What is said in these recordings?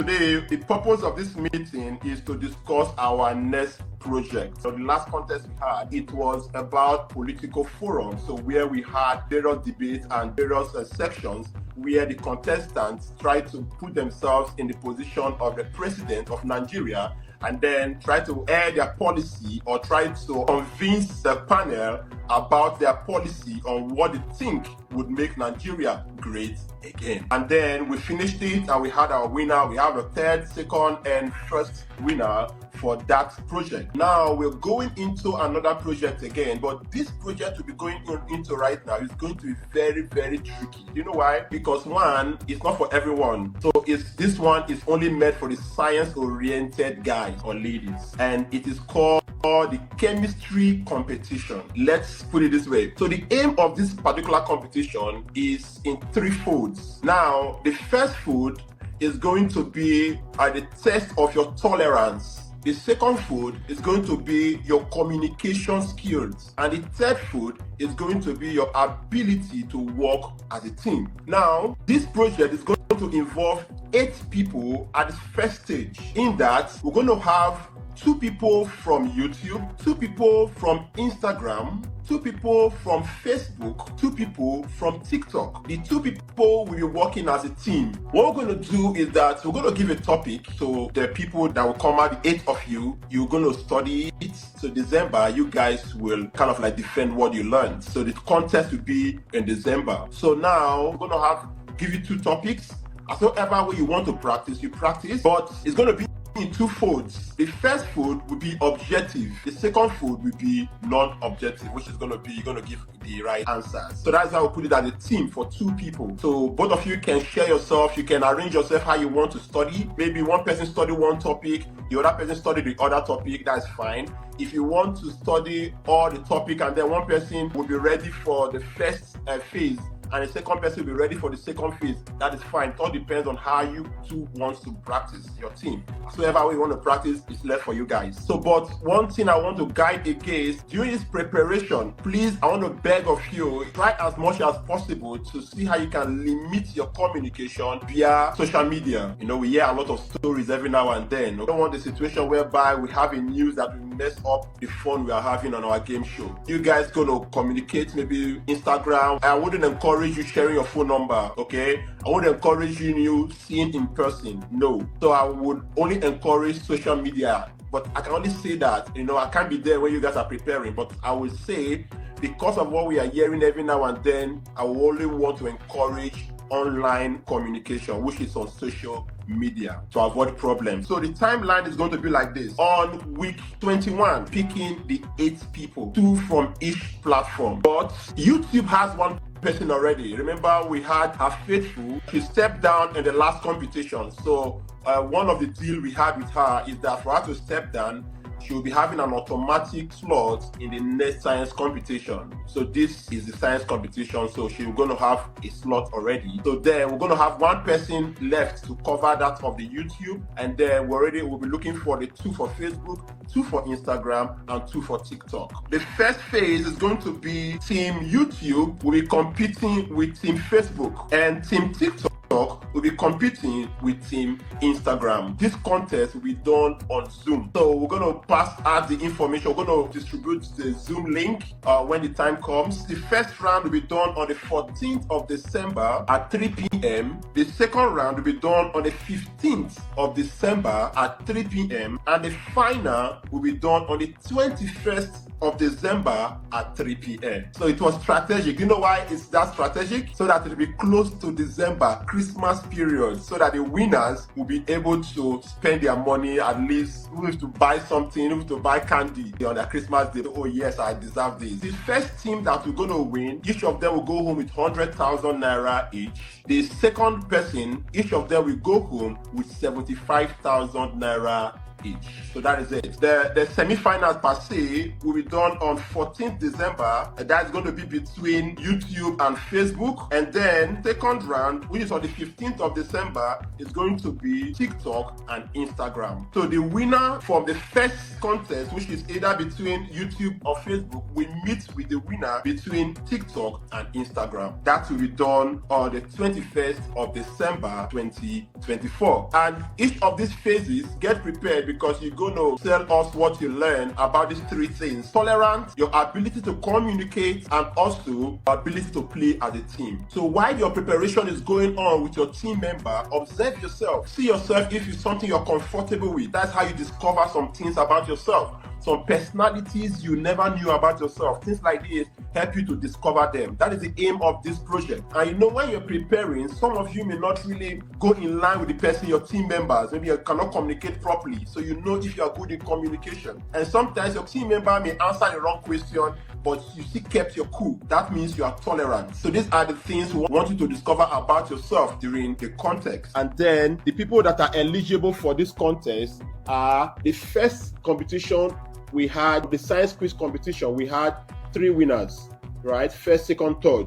today, the purpose of this meeting is to discuss our next project. So the last contest we had, it was about political forum. So where we had various debates and various sections where the contestants tried to put themselves in the position of the president of Nigeria and then try to air their policy or try to convince the panel about their policy on what they think would make Nigeria great again. And then we finished it and we had our winner. We have a third, second, and first winner for that project. Now we're going into another project again, but this project we'll be going into right now is going to be very, very tricky. You know why? Because one, it's not for everyone. So this one is only meant for the science-oriented guys or ladies, and it is called the chemistry competition. Let's put it this way. So the aim of this particular competition is in three folds. Now, the first fold is going to be the test of your tolerance. The second food is going to be your communication skills. And the third food is going to be your ability to work as a team. Now, this project is going to involve 8 people at the first stage. In that, we're going to have 2 people from YouTube, 2 people from Instagram, 2 people from Facebook, 2 people from TikTok. The 2 people will be working as a team. What we're going to do is that we're going to give a topic to the people that will come out, the 8 of you. You're going to study it. So December, you guys will kind of like defend what you learned. So the contest will be in December. So now we're going to give you 2 topics. As whatever way you want to practice, you practice, but it's going to be in 2 folds. The first fold will be objective. The second fold will be non-objective, which is going to be you're going to give the right answers. So that's how we put it as a team for 2 people. So both of you can share yourself. You can arrange yourself how you want to study. Maybe one person study one topic, the other person study the other topic. That's fine. If you want to study all the topic and then one person will be ready for the first phase and the second person will be ready for the second phase, that is fine. It all depends on how you two want to practice your team. So whatever way you want to practice is left for you guys. So, but one thing I want to guide against, during this preparation, please, I want to beg of you, try as much as possible to see how you can limit your communication via social media. You know, we hear a lot of stories every now and then. We don't want the situation whereby we have a news that will mess up the fun we are having on our game show. You guys gonna communicate, maybe Instagram. I wouldn't encourage you sharing your phone number, okay? I wouldn't encourage you seeing in person, no. So I would only encourage social media, but I can only say that, you know, I can't be there when you guys are preparing, but I would say, because of what we are hearing every now and then, I will only want to encourage online communication, which is on social media, to avoid problems. So the timeline is going to be like this. On week 21, picking the 8 people, 2 from each platform. But YouTube has one person already. Remember, we had our Faithful. She stepped down in the last competition. So one of the deal we had with her is that for her to step down, she will be having an automatic slot in the next science competition. So this is the science competition, so she's going to have a slot already. So then we're going to have one person left to cover that of the YouTube, and then we'll be looking for the 2 for Facebook, 2 for Instagram, and 2 for TikTok. The first phase is going to be Team YouTube will be competing with Team Facebook, and Team TikTok will be competing with Team Instagram. This contest will be done on Zoom. So we're going to pass out the information. We're going to distribute the Zoom link when the time comes. The first round will be done on the 14th of December at 3 p.m. The second round will be done on the 15th of December at 3 p.m. And the final will be done on the 21st of December at 3 p.m. So it was strategic. You know why it's that strategic? So that it will be close to December, Christmas period, so that the winners will be able to spend their money, at least even to buy something, even to buy candy on their Christmas day. Oh yes, I deserve this. The first team that we're going to win, each of them will go home with 100,000 naira each. The second person, each of them will go home with 75,000 naira each. So that is it. The semi-finals per se will be done on 14th December. That's going to be between YouTube and Facebook. And then second round, which is on the 15th of December, is going to be TikTok and Instagram. So the winner from the first contest, which is either between YouTube or Facebook, will meet with the winner between TikTok and Instagram. That will be done on the 21st of December 2024. And each of these phases, get prepared because you're going to tell us what you learn about these three things: tolerance, your ability to communicate, and also your ability to play as a team. So while your preparation is going on with your team member, observe yourself. See yourself if it's something you're comfortable with. That's how you discover some things about yourself. Some personalities you never knew about yourself. Things like this help you to discover them. That is the aim of this project. And you know, when you're preparing, some of you may not really go in line with the person, your team members. Maybe you cannot communicate properly. So you know if you are good in communication. And sometimes your team member may answer the wrong question, but you still kept your cool. That means you are tolerant. So these are the things we want you to discover about yourself during the contest. And then the people that are eligible for this contest are the first competition we had, the science quiz competition. We had 3 winners, right? First, second, third.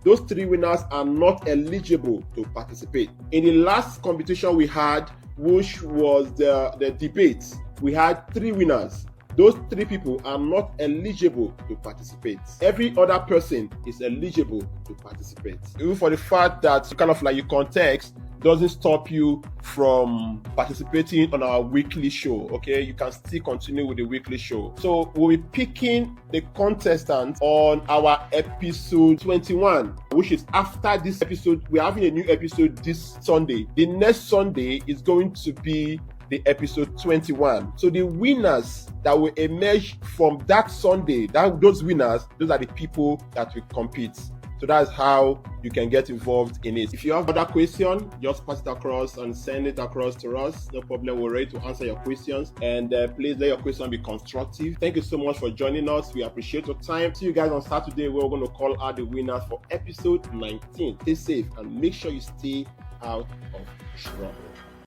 Those 3 winners are not eligible to participate. In the last competition we had, which was the debate, we had 3 winners. Those 3 people are not eligible to participate. Every other person is eligible to participate. Even for the fact that kind of like your context doesn't stop you from participating on our weekly show, okay? You can still continue with the weekly show. So we'll be picking the contestants on our episode 21, which is after this episode. We're having a new episode this Sunday. The next Sunday is going to be the episode 21. So the winners that will emerge from that Sunday, those winners, those are the people that will compete. So that's how you can get involved in it. If you have other questions, just pass it across and send it across to us. No problem. We're ready to answer your questions. And please let your question be constructive. Thank you so much for joining us. We appreciate your time. See you guys on Saturday. We're going to call out the winners for episode 19. Stay safe and make sure you stay out of trouble.